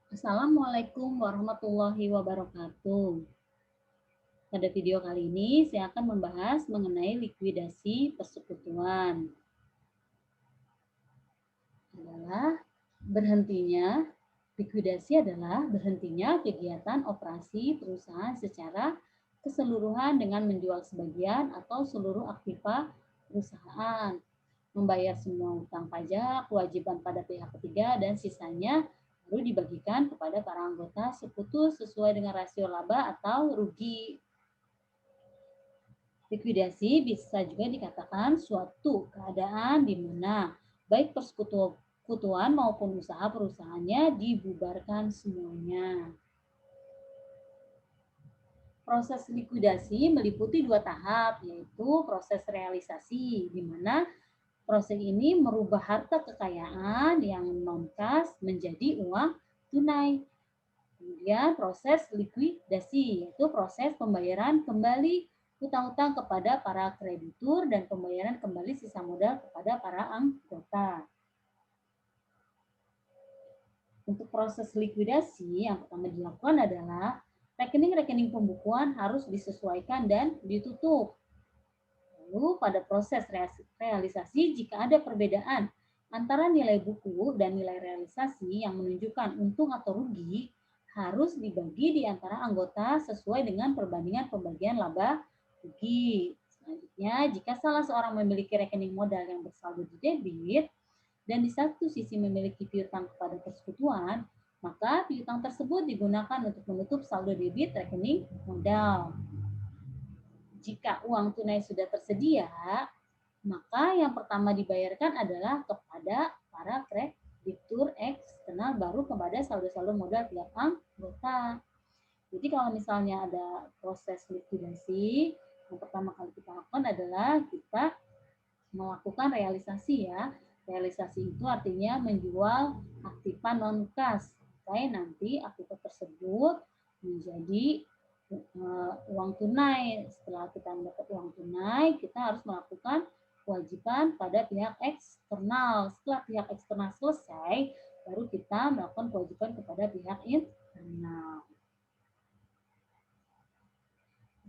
Assalamualaikum warahmatullahi wabarakatuh. Pada video kali ini saya akan membahas mengenai likuidasi persekutuan. Likuidasi adalah berhentinya kegiatan operasi perusahaan secara keseluruhan dengan menjual sebagian atau seluruh aktiva perusahaan, membayar semua utang pajak, kewajiban pada pihak ketiga, dan sisanya baru dibagikan kepada para anggota sekutu sesuai dengan rasio laba atau rugi. Likuidasi bisa juga dikatakan suatu keadaan di mana baik persekutuan maupun usaha perusahaannya dibubarkan semuanya. Proses likuidasi meliputi dua tahap, yaitu proses realisasi, di mana proses ini merubah harta kekayaan yang non-kas menjadi uang tunai. Kemudian proses likuidasi, yaitu proses pembayaran kembali hutang-hutang kepada para kreditur dan pembayaran kembali sisa modal kepada para anggota. Untuk proses likuidasi, yang pertama dilakukan adalah rekening-rekening pembukuan harus disesuaikan dan ditutup. Lalu pada proses realisasi, jika ada perbedaan antara nilai buku dan nilai realisasi yang menunjukkan untung atau rugi, harus dibagi di antara anggota sesuai dengan perbandingan pembagian laba rugi. Selanjutnya, jika salah seorang memiliki rekening modal yang bersaldo di debit, dan di satu sisi memiliki piutang kepada persekutuan, maka piutang tersebut digunakan untuk menutup saldo debit rekening modal. Jika uang tunai sudah tersedia, maka yang pertama dibayarkan adalah kepada para kreditur eksternal, baru kepada saldo-saldo modal tiap anggota. Jadi kalau misalnya ada proses likuidasi, yang pertama kali kita lakukan adalah kita melakukan realisasi ya. Realisasi itu artinya menjual aktiva non-kas sampai nanti aktiva tersebut menjadi uang tunai. Setelah kita mendapat uang tunai, kita harus melakukan kewajiban pada pihak eksternal. Setelah pihak eksternal selesai, baru kita melakukan kewajiban kepada pihak internal.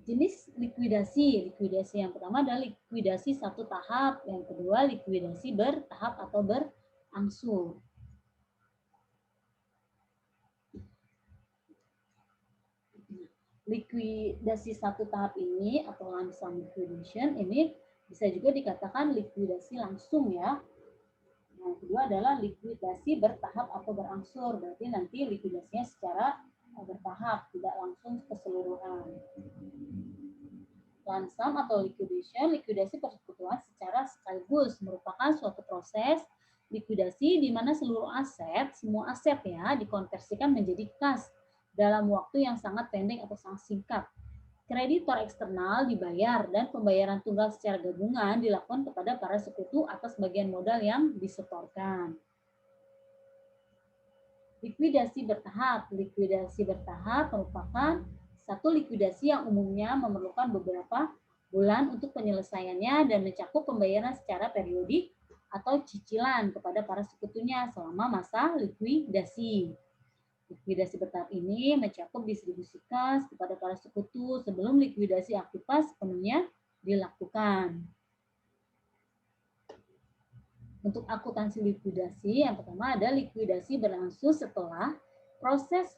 Jenis likuidasi. Likuidasi yang pertama adalah likuidasi satu tahap, yang kedua likuidasi bertahap atau berangsur. Likuidasi satu tahap ini atau lump sum liquidation ini bisa juga dikatakan likuidasi langsung ya. Yang kedua adalah likuidasi bertahap atau berangsur, berarti nanti likuidasinya secara bertahap, tidak langsung keseluruhan. Lump sum atau likuidasi persekutuan secara sekaligus merupakan suatu proses likuidasi di mana seluruh aset, semua aset ya, dikonversikan menjadi kas dalam waktu yang sangat pendek atau sangat singkat. Kreditor eksternal dibayar dan pembayaran tunggal secara gabungan dilakukan kepada para sekutu atas bagian modal yang disetorkan. Likuidasi bertahap. Likuidasi bertahap merupakan satu likuidasi yang umumnya memerlukan beberapa bulan untuk penyelesaiannya dan mencakup pembayaran secara periodik atau cicilan kepada para sekutunya selama masa likuidasi. Likuidasi bertahap ini mencakup distribusi kas kepada para sekutu sebelum likuidasi aktiva sepenuhnya dilakukan. Untuk akuntansi likuidasi, yang pertama ada likuidasi berlangsung setelah proses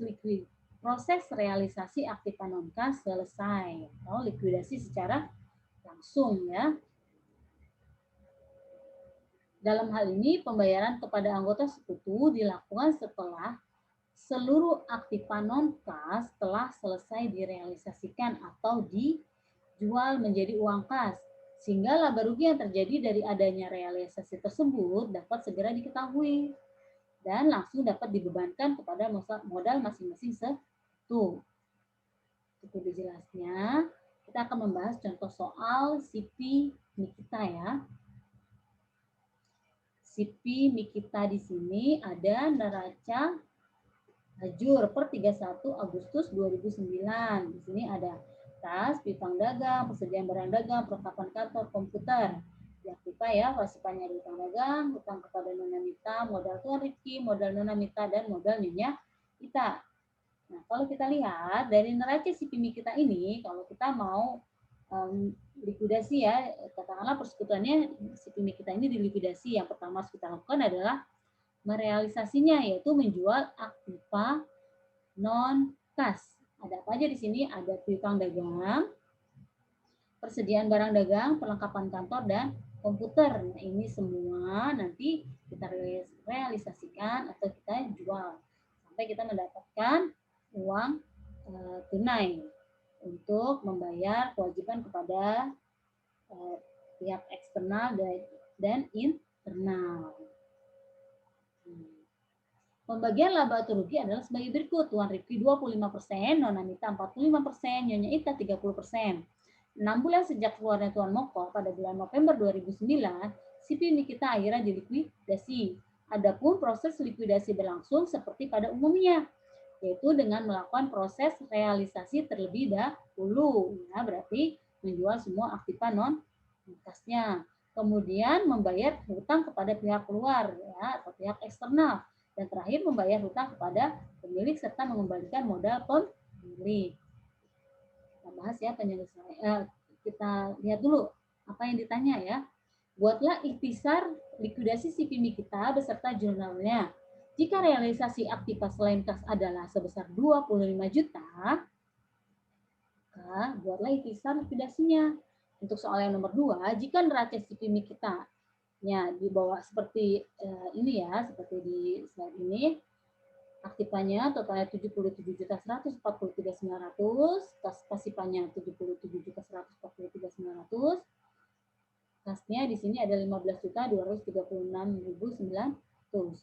realisasi aktiva non-kas selesai, atau likuidasi secara langsung ya. Dalam hal ini, pembayaran kepada anggota sekutu dilakukan setelah seluruh aktiva non-kas telah selesai direalisasikan atau dijual menjadi uang kas, sehingga laba rugi yang terjadi dari adanya realisasi tersebut dapat segera diketahui dan langsung dapat dibebankan kepada modal masing-masing sekutu. Untuk lebih jelasnya, kita akan membahas contoh soal CP Nikita ya. CP Nikita di sini ada neraca Hajur per 31 Agustus 2009. Di sini ada tas, piutang dagang, persediaan barang dagang, perlengkapan kantor, komputer. Di aktiva ya, wasipannya ada utang dagang, utang kepada Nona Mita, modal tuan Rifki, modal Nona Mita, dan modal Nyonya ITA. Nah, kalau kita lihat dari neraca CPMI kita ini, kalau kita mau likuidasi ya, katakanlah persekutuannya CPMI kita ini dilikuidasi, yang pertama harus kita lakukan adalah merealisasinya, yaitu menjual aktiva non kas. Ada apa aja di sini? Ada piutang dagang, persediaan barang dagang, perlengkapan kantor, dan komputer. Nah, ini semua nanti kita realisasikan atau kita jual sampai kita mendapatkan uang tunai untuk membayar kewajiban kepada pihak eksternal dan internal. Pembagian laba atau rugi adalah sebagai berikut. Tuan Rifki 25%, Nona Nita 45%, Nyonya Ita 30%. 6 bulan sejak keluarnya Tuan Moko pada bulan November 2009, CPMI kita akhirnya dilikuidasi. Adapun proses likuidasi berlangsung seperti pada umumnya, yaitu dengan melakukan proses realisasi terlebih dahulu, ya, berarti menjual semua aktiva non kasnya, kemudian membayar hutang kepada pihak luar, ya, atau pihak eksternal, dan terakhir membayar hutang kepada pemilik serta mengembalikan modal pemilik. Kita bahas ya penyelesaian. Kita lihat dulu apa yang ditanya ya. Buatlah ikhtisar likuidasi CPMI kita beserta jurnalnya. Jika realisasi aktiva selain kas adalah sebesar 25 juta, maka buatlah ikhtisar likuidasinya. Untuk soal yang nomor 2, jika neraca CPMI kita ya di bawah seperti ini ya, seperti di slide ini, aktivanya totalnya 77.143.900, kas pasifanya 77.143.900, kasnya di sini ada 15.236.900.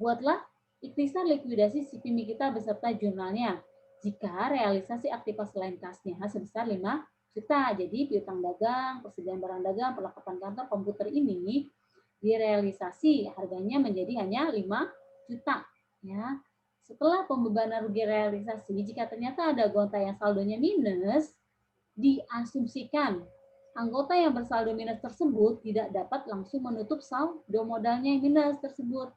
Buatlah ikhtisar likuidasi CPMI kita beserta jurnalnya. Jika realisasi aktiva selain kasnya sebesar 5 juta. Jadi piutang dagang, persediaan barang dagang, perlengkapan kantor, komputer ini direalisasi harganya menjadi hanya 5 juta. Ya. Setelah pembebanan rugi realisasi, jika ternyata ada anggota yang saldonya minus, diasumsikan anggota yang bersaldo minus tersebut tidak dapat langsung menutup saldo modalnya yang minus tersebut.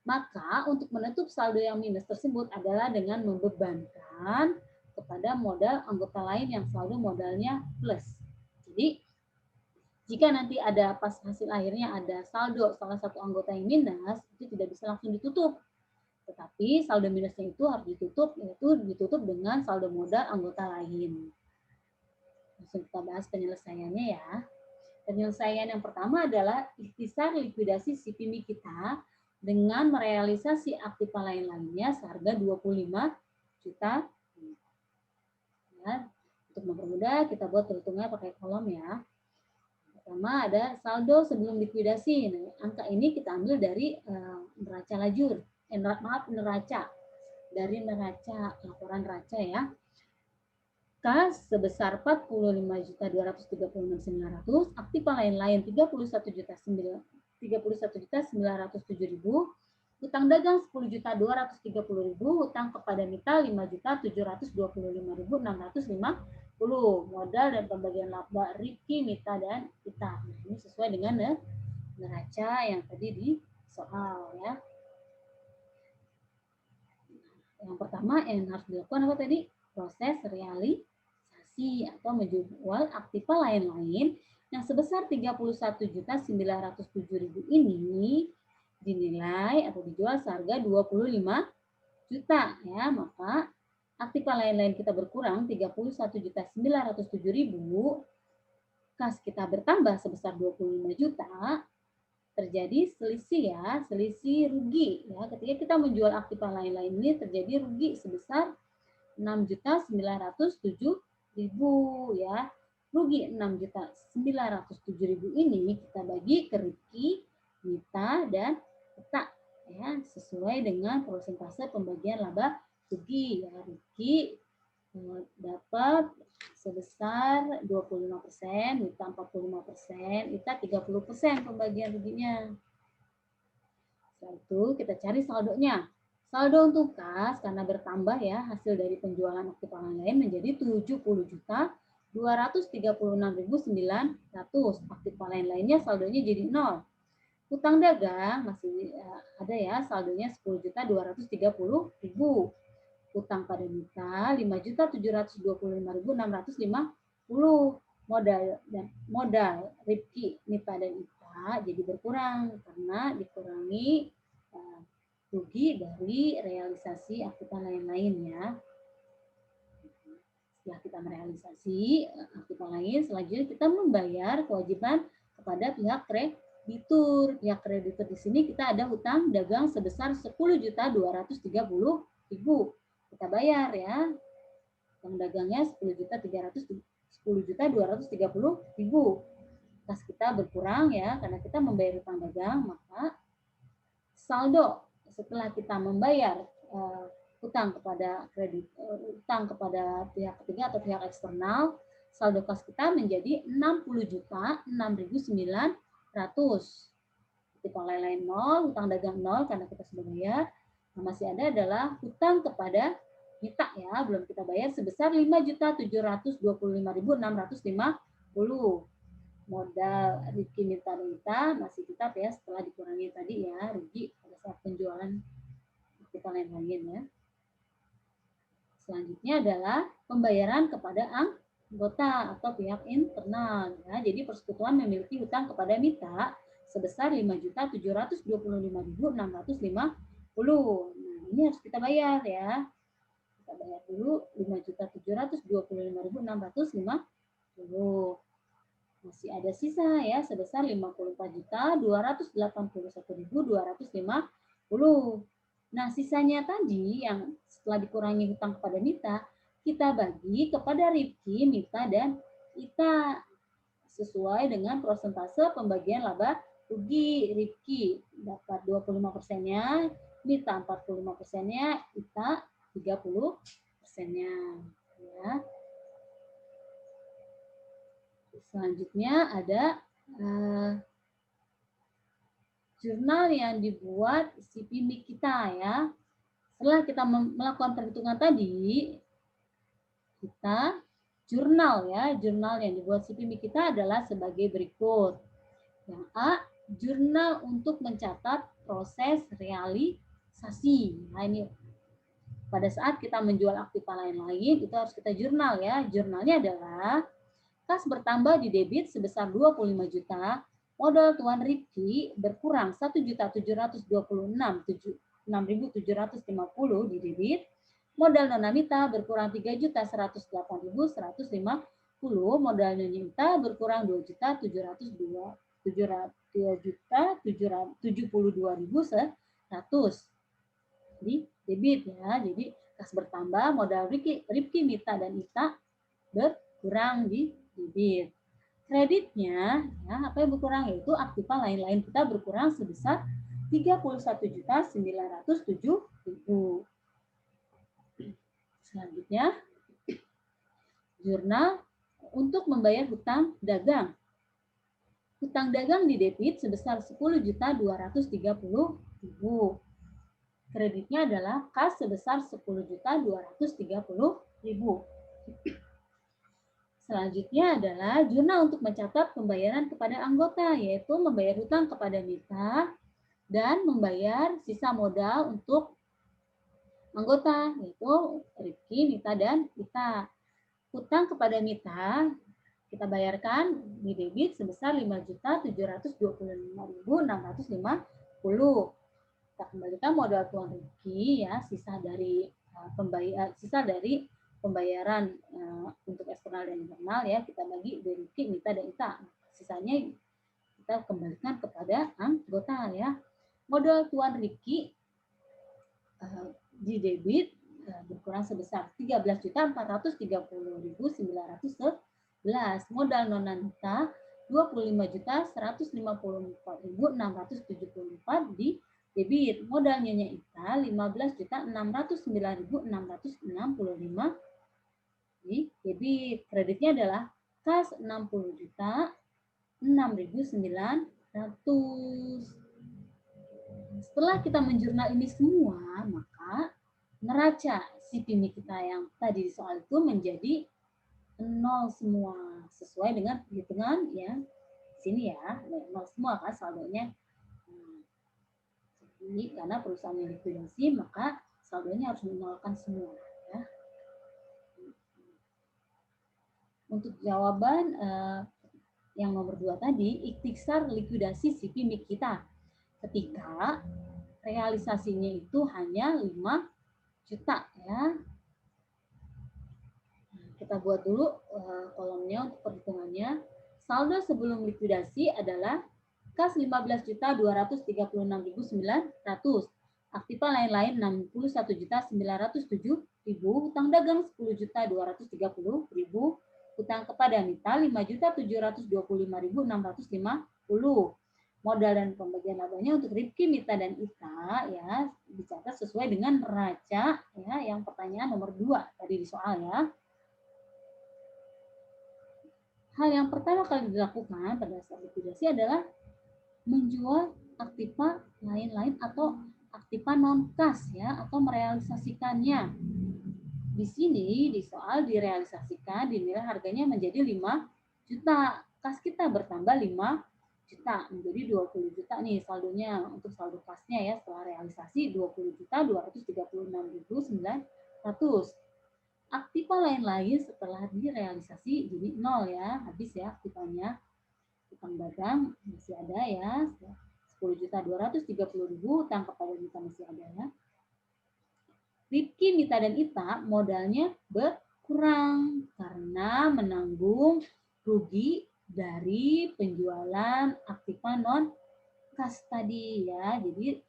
Maka untuk menutup saldo yang minus tersebut adalah dengan membebankan kepada modal anggota lain yang saldo modalnya plus. Jadi jika nanti ada pas hasil akhirnya ada saldo salah satu anggota yang minus, itu tidak bisa langsung ditutup. Tetapi saldo minusnya itu harus ditutup, yaitu ditutup dengan saldo modal anggota lain. Langsung kita bahas penyelesaiannya ya. Penyelesaian yang pertama adalah ikhtisar likuidasi CPMI kita dengan merealisasi aktiva lain-lainnya seharga 25 juta. Ya, untuk mempermudah kita buat perhitungannya pakai kolom ya. Pertama ada saldo sebelum likuidasi. Nah, angka ini kita ambil dari neraca lajur. Neraca. Dari neraca, laporan neraca ya. Kas sebesar 45.236.900, aktiva lain-lain 31.907.000, utang dagang 10.230.000, utang kepada mitra 5.725.650, modal dan pembagian laba Rifki, Mita, dan Ita. Nah, ini sesuai dengan neraca yang tadi di soal ya. Yang pertama yang harus dilakukan apa tadi? Proses realisasi atau menjual aktiva lain-lain yang sebesar 31.907.000 ini dinilai atau dijual seharga 25 juta ya, maka aktiva lain-lain kita berkurang 31.907.000, kas kita bertambah sebesar 25 juta, terjadi selisih ya, selisih rugi ya. Ketika kita menjual aktiva lain-lain ini terjadi rugi sebesar 6.907.000 ya. Rugi 6.907.000 ini kita bagi ke Rifki, Mita, dan Ita ya, sesuai dengan persentase pembagian laba rugi ya. Rifki dapat sebesar 25%, Mita 45%, Ita 30% pembagian ruginya. Setelah itu kita cari saldonya. Saldo untuk kas karena bertambah ya hasil dari penjualan aktiva lain menjadi 70.236.900. Aktiva lain-lainnya saldonya jadi 0. Utang dagang masih ada ya, saldonya 10.230.000. Utang pada mitra 5.725.650. Modal Rifki, Mita dan Ita jadi berkurang karena dikurangi rugi dari realisasi akuntan lain-lain ya. Setelah kita merealisasi akuntan lain, selanjutnya kita membayar kewajiban kepada pihak kreditur. Pihak kreditur di sini kita ada hutang dagang sebesar 10.230.000. Kita bayar ya. Hutang dagangnya 10.230.000. Kas kita berkurang ya karena kita membayar hutang dagang, maka saldo setelah kita membayar utang kepada utang kepada pihak ketiga atau pihak eksternal, saldo kas kita menjadi 60.006.900. Hutang lain-lain 0, hutang dagang 0 karena kita sudah bayar. Nah, masih ada adalah hutang kepada mitra ya, belum kita bayar sebesar 5.725.650. Modal Rifki Mita Dita masih tetap ya setelah dikurangi tadi ya rugi pada saat penjualan kita lain-lain ya. Selanjutnya adalah pembayaran kepada anggota atau pihak internal ya. Jadi persekutuan memiliki hutang kepada mitra sebesar 5.725.650. Nah, ini harus kita bayar ya. Kita bayar dulu 5.725.650. Masih ada sisa ya sebesar 54.281.250. Nah, sisanya tadi yang setelah dikurangi hutang kepada Mita, kita bagi kepada Rifki, Mita, dan Ita sesuai dengan persentase pembagian laba rugi. Rifki dapat 25%-nya, Mita 45%-nya, Ita 30%-nya. Ya. Selanjutnya ada jurnal yang dibuat si PIMIK kita ya. Setelah kita melakukan perhitungan tadi, kita jurnal ya. Jurnal yang dibuat si PIMIK kita adalah sebagai berikut. Yang A, jurnal untuk mencatat proses realisasi. Nah, ini pada saat kita menjual aktiva lain-lain, itu harus kita jurnal ya. Jurnalnya adalah kas bertambah di debit sebesar 25 juta, modal Tuan Rifki berkurang 1.726.6.750 di debit, modal Nona Mita berkurang 3.108.150, modal Nyonya Mita berkurang 2.772.100 di debit ya. Jadi kas bertambah, modal Rifki, Mita dan Ita berkurang di debit. Kreditnya, ya, apa yang berkurang yaitu aktiva lain-lain kita berkurang sebesar 31.907.000. Selanjutnya, jurnal untuk membayar hutang dagang. Hutang dagang di debit sebesar 10.230.000. Kreditnya adalah kas sebesar 10.230.000. Selanjutnya adalah jurnal untuk mencatat pembayaran kepada anggota, yaitu membayar hutang kepada Mita dan membayar sisa modal untuk anggota, yaitu Rifki, Mita, dan Ita. Hutang kepada Mita kita bayarkan di debit sebesar 5.725.650. Kita kembalikan modal Tuan Rifki ya, sisa dari pembayaran untuk eksternal dan internal ya, kita bagi dari Rifki, Mita, dan Ita. Sisanya kita kembalikan kepada anggota ya. Modal Tuan Rifki di debit berkurang sebesar 13.430.911. Modal Nona Mita 25.154.674 di debit. Modal Nyonya Ita 15.609.665 di debit. Kreditnya adalah kas 60.006.900. Setelah kita menjurnal ini semua, maka neraca si PIMIK kita yang tadi di soal itu menjadi 0 semua sesuai dengan perhitungan ya sini ya, 0 semua kan saldonya. Jadi karena perusahaan yang likuidasi maka saldonya harus menolakkan semua. Ya. Untuk jawaban yang nomor 2 tadi, ikhtisar likuidasi CP kita ketika realisasinya itu hanya 5 juta ya. Kita buat dulu kolomnya untuk perhitungannya. Saldo sebelum likuidasi adalah kas 15.236.900, aktiva lain-lain 61.907.000, hutang dagang 10.230.000, hutang kepada mitra 5.725.650. Modal dan pembagian labanya untuk Rifki, Mita, dan Ita ya dicatat sesuai dengan neraca ya yang pertanyaan nomor 2 tadi di soal ya. Hal yang pertama kali dilakukan pada saat likuidasi adalah menjual aktiva lain-lain atau aktiva non-kas ya atau merealisasikannya. Di sini di soal direalisasikan dinilai harganya menjadi 5 juta. Kas kita bertambah 5 juta menjadi 20 juta nih saldonya. Untuk saldo kasnya ya setelah realisasi 20.236.900. Aktiva lain-lain setelah direalisasi jadi 0 ya, habis ya aktivanya. Utang dagang masih ada ya, 10.230.000, utang kepada mitra masih ada ya. Rifki, Mita, dan Ita modalnya berkurang karena menanggung rugi dari penjualan aktiva non kas tadi ya. Jadi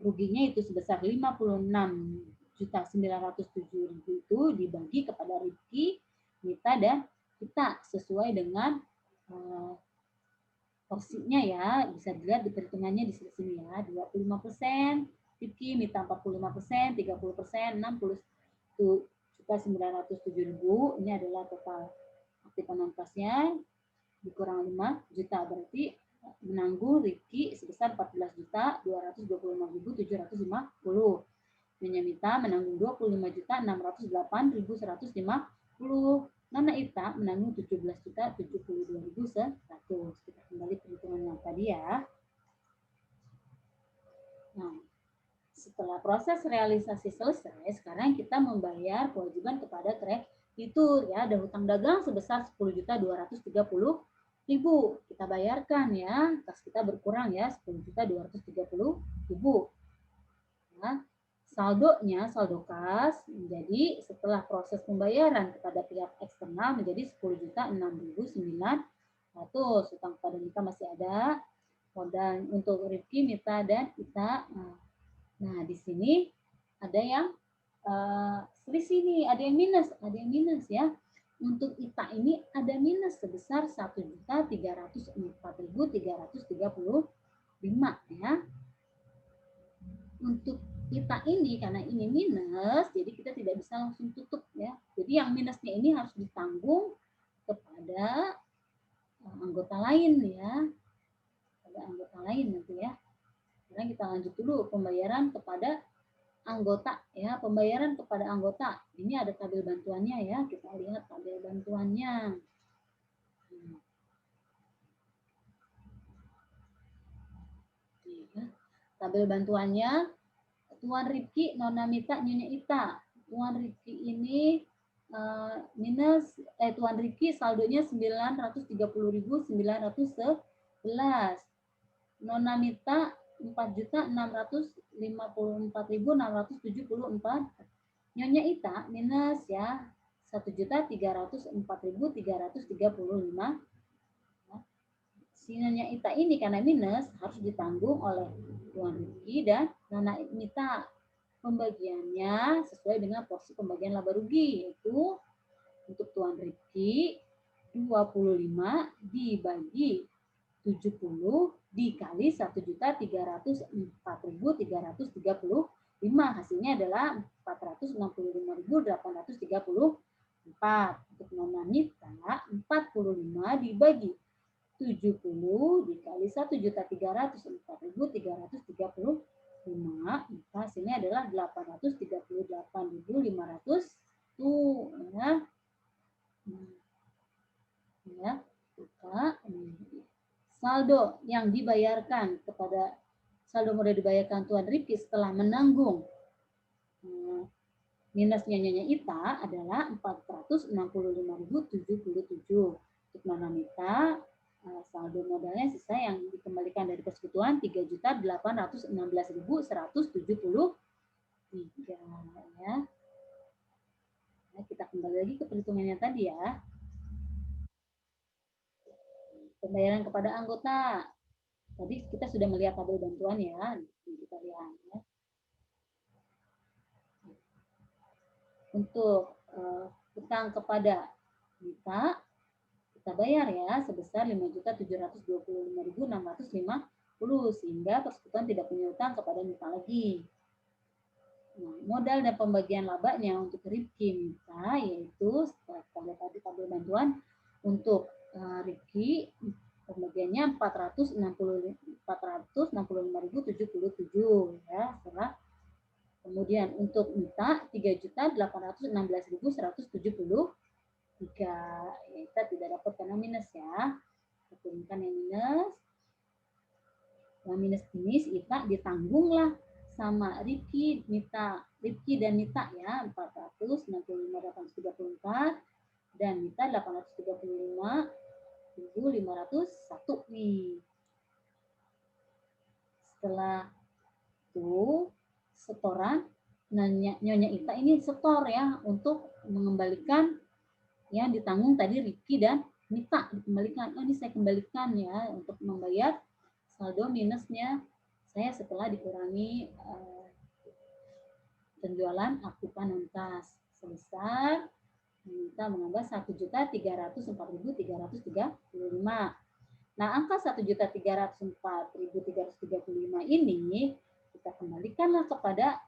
ruginya itu sebesar 56.907.000 itu dibagi kepada Rifki, Mita, dan Ita sesuai dengan porsinya ya. Bisa dilihat di perhitungannya di sini ya. 25%, Rifki, Mita 45%, 30%, 60.907.000. Ini adalah total aktiva non kasnya dikurang 5 juta berarti menanggung Rifki sebesar 14.225.750. Nyonya Mita menanggung 25.608.150. Nona Ita menanggung 17.072.100. Kita kembali perhitungan yang tadi ya. Nah, setelah proses realisasi selesai, sekarang kita membayar kewajiban kepada kreditur ya. Ada hutang dagang sebesar 10.230.000. Kita bayarkan ya. Kas kita berkurang ya 10.230.000. Ya. Saldonya, saldo kas menjadi setelah proses pembayaran kepada pihak eksternal menjadi 10.006.900. Hutang kepada Mita masih ada. Modal untuk Rifki, Mita, dan Ita. Nah, di sini ada yang selisih nih, ada yang minus ya. Untuk Ita ini ada minus sebesar 1.304.335 ya. Untuk Ita ini karena ini minus, jadi kita tidak bisa langsung tutup ya. Jadi yang minusnya ini harus ditanggung kepada anggota lain ya. Pada anggota lain nanti ya. Sekarang kita lanjut dulu pembayaran kepada anggota ya, pembayaran kepada anggota. Ini ada tabel bantuannya ya, kita lihat tabel bantuannya. Tabel bantuannya Tuan Rifki, Nona Mita, Nyonya Ita. Tuan Rifki ini Tuan Rifki saldonya 930.911. Nona Mita 4.654.674. Nyonya Ita minus ya 1.304.335. Si Nyonya Ita ini karena minus harus ditanggung oleh Tuan Rifki dan Nona Mita. Pembagiannya sesuai dengan porsi pembagian laba rugi, yaitu untuk Tuan Rifki 25 dibagi 70 dikali 1.304.335. Hasilnya adalah 465.834. Untuk Nona Mita 45 dibagi 70 dikali 1.304.335, hasilnya adalah 838.500 tuh ya. Ya, buka saldo yang dibayarkan kepada saldo modal dibayarkan Tuan Rifki setelah menanggung minusnya Nyonya Ita adalah 465.077. Untuk Nona Mita, saldo modalnya sisa yang dikembalikan dari persekutuan 3.816.173 ya. Nah, kita kembali lagi ke perhitungannya tadi ya. Pembayaran kepada anggota. Tadi kita sudah melihat tabel bantuan ya. Kita lihat ya. Untuk utang kepada Mita, kita bayar ya sebesar 5.725.650 sehingga persekutuan tidak punya utang kepada Mita lagi. Nah, modal dan pembagian labanya untuk Rifki Mita yaitu setelah kita lihat tadi tabel bantuan untuk Rifki pembagiannya 465.077 ya setelah kemudian untuk Mita 3.816.173 kita tidak dapat karena minus ya. Turunkan yang minus. Yang minus ini Ita ditanggunglah sama Rifki dan Mita ya 465.834 dan Mita 835.501 nih. Setelah itu setoran Nyonya Ita ini setor ya untuk mengembalikan yang ditanggung tadi Rifki dan Mita dikembalikan. Oh ini saya kembalikan ya untuk membayar saldo minusnya saya setelah dikurangi penjualan aktiva non-kas sebesar Mita menambah 1.304.335. Nah, angka 1.304.335 ini kita kembalikanlah kepada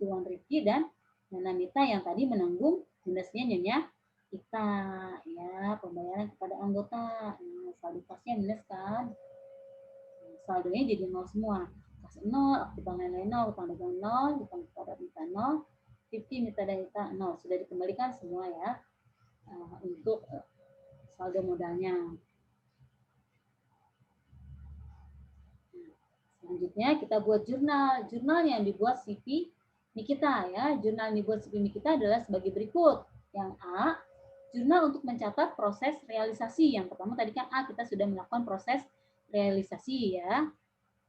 Tuan Rifki dan Nona Mita yang tadi menanggung minusnya Nyonya Ita ya, pembayaran kepada anggota. Nah, saldo kasnya minus kan. Saldonya jadi nol semua. Kas 0, aktiva lain-lain 0, utang dagang 0, utang kepada Mita 0, Rifki, Mita dan Ita 0. Sudah dikembalikan semua ya untuk saldo modalnya. Selanjutnya kita buat jurnal. Jurnal yang dibuat CV Nikita ya. Jurnal yang dibuat CV Nikita adalah sebagai berikut. Yang A, jurnal untuk mencatat proses realisasi. Yang pertama tadi kan A, kita sudah melakukan proses realisasi ya.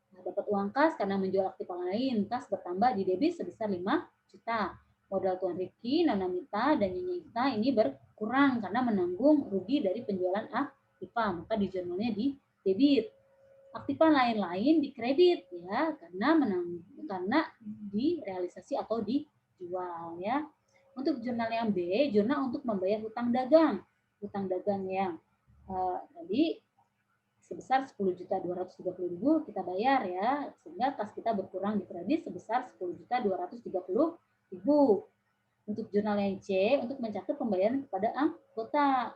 Nah, dapat uang kas karena menjual aktiva lain. Kas bertambah di debit sebesar 5 juta. Modal Tuan Rifki, Nona Mita, dan Nyonya Ita ini berkurang karena menanggung rugi dari penjualan aktiva. Maka di jurnalnya di debit. Aktiva lain-lain di kredit ya karena direalisasi atau dijual ya. Untuk jurnal yang B, jurnal untuk membayar hutang dagang. Hutang dagang yang tadi sebesar 10.230.000 kita bayar ya, sehingga kas kita berkurang di kredit sebesar 10.230.000. Untuk jurnal yang C, untuk mencatat pembayaran kepada anggota.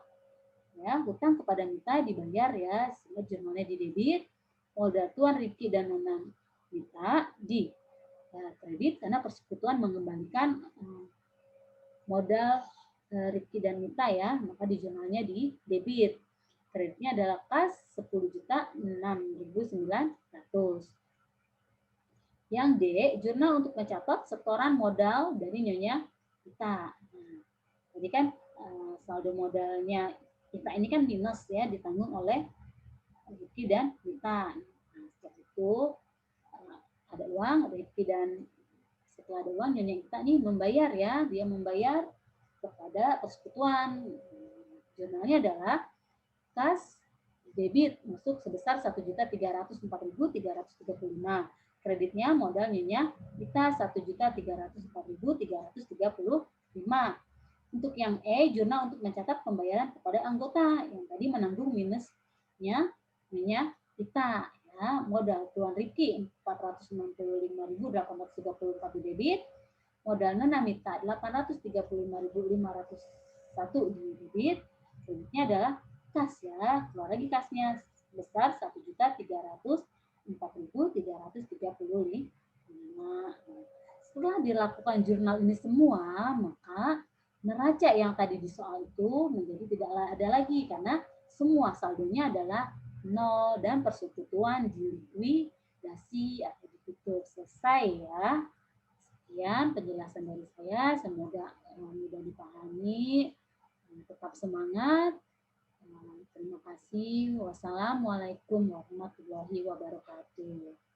Ya, hutang kepada Mita dibayar ya, sehingga jurnalnya di debit. Modal Tuan Rifki dan Nona Mita di kredit karena persekutuan mengembalikan modal Rifki dan Mita ya, maka di jurnalnya di debit. Kreditnya adalah kas 10.006.900. Yang D, jurnal untuk mencatat setoran modal dari Nyonya Ita. Nah, jadi kan saldo modalnya Ita ini kan minus ya, ditanggung oleh Rifki dan Mita. Nah, setelah itu ada uang, Rifki dan setelah ada uang Nyonya Ita nih membayar ya, dia membayar kepada persekutuan. Jurnalnya adalah kas debit masuk sebesar 1.304.335. Kreditnya modal Nyonya Ita 1.304.335. Untuk yang E, jurnal untuk mencatat pembayaran kepada anggota yang tadi menanggung minusnya Nyonya Ita ya. Modal Tuan Rifki 465.834 di debit, modal Nona Mita 835.501 di debit. Kreditnya adalah kas ya, keluar lagi kasnya sebesar 1.304.335. Setelah dilakukan jurnal ini semua, maka neraca yang tadi di soal itu menjadi tidak ada lagi karena semua saldonya adalah nol dan persekutuan dilikuidasi atau Itu selesai ya. Sekian penjelasan dari saya, semoga mudah dipahami. Tetap semangat. Terima kasih. Wassalamualaikum warahmatullahi wabarakatuh.